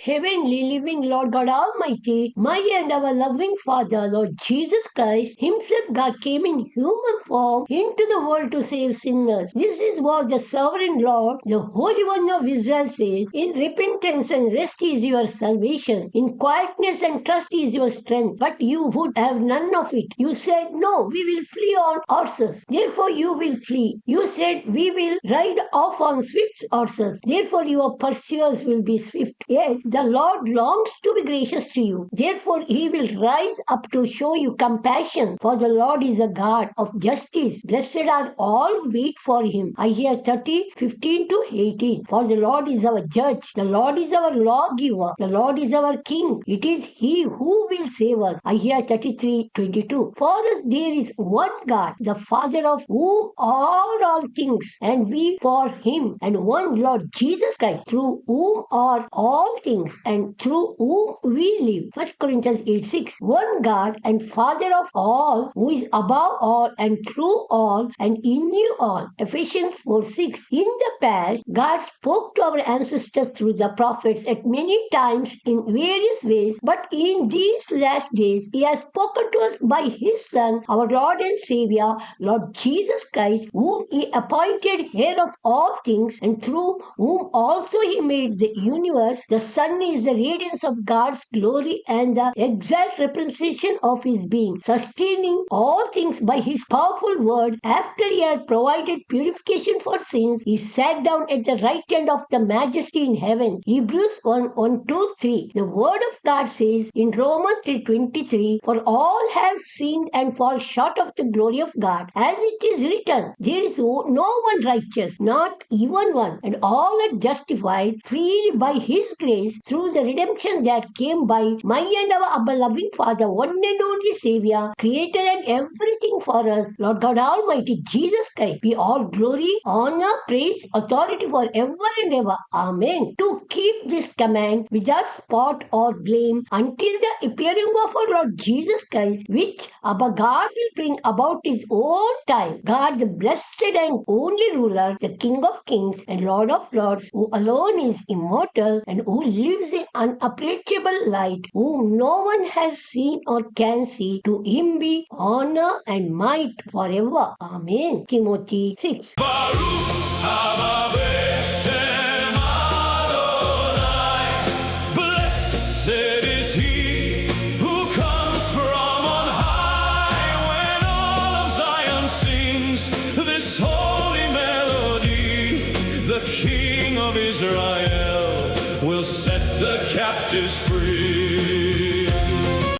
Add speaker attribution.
Speaker 1: heavenly living Lord God Almighty, my and our loving Father, Lord Jesus Christ, Himself God came in human form into the world to save sinners. This is what the sovereign Lord, the Holy One of Israel says, in repentance and rest is your salvation, in quietness and trust is your strength. But you would have none of it. You said, no, we will flee on horses. Therefore you will flee. You said, we will ride off on swift horses. Therefore your pursuers will be swift. Yet the Lord longs to be gracious to you. Therefore He will rise up to show you compassion. For the Lord is a God of justice. Blessed are all who wait for Him. Isaiah 30:15-18. For the Lord is our judge. The Lord is our lawgiver. The Lord is our king. It is He who will save us. Isaiah 33:22. For us there is one God, the Father of whom are all things, and we for Him, and one Lord Jesus Christ, through whom are all things, and through whom we live. 1 Corinthians 8:6. One God and Father of all, who is above all and through all and in you all. Ephesians 4:6. In the past, God spoke to our ancestors through the prophets at many times in various ways, but in these last days, He has spoken to us by His Son, our Lord and Savior, Lord Jesus Christ, whom He appointed heir of all things, and through whom also He made the universe. The Son is the radiance of God's glory and the exact representation of His being, sustaining all things by His powerful word. After He had provided purification for sins, He sat down at the right hand of the Majesty in heaven. Hebrews 1:1-3. The word of God says in Romans 3:23, for all have sinned and fall short of the glory of God. As it is written, there is no one righteous, not even one, and all are justified freely by His grace through the redemption that came by my and our loving Father, one and only Savior, Creator and everything for us, Lord God Almighty, Jesus Christ. Be all glory, honor, praise, authority forever and ever. Amen. To keep this command without spot or blame until the appearing of our Lord Jesus Christ, which our God will bring about His own time. God, the blessed and only ruler, the King of kings and Lord of lords, who alone is immortal and who lives in unapproachable light, whom no one has seen or can see, to Him be honor and might forever. Amen. Timothy 6.
Speaker 2: King of Israel will set the captives free.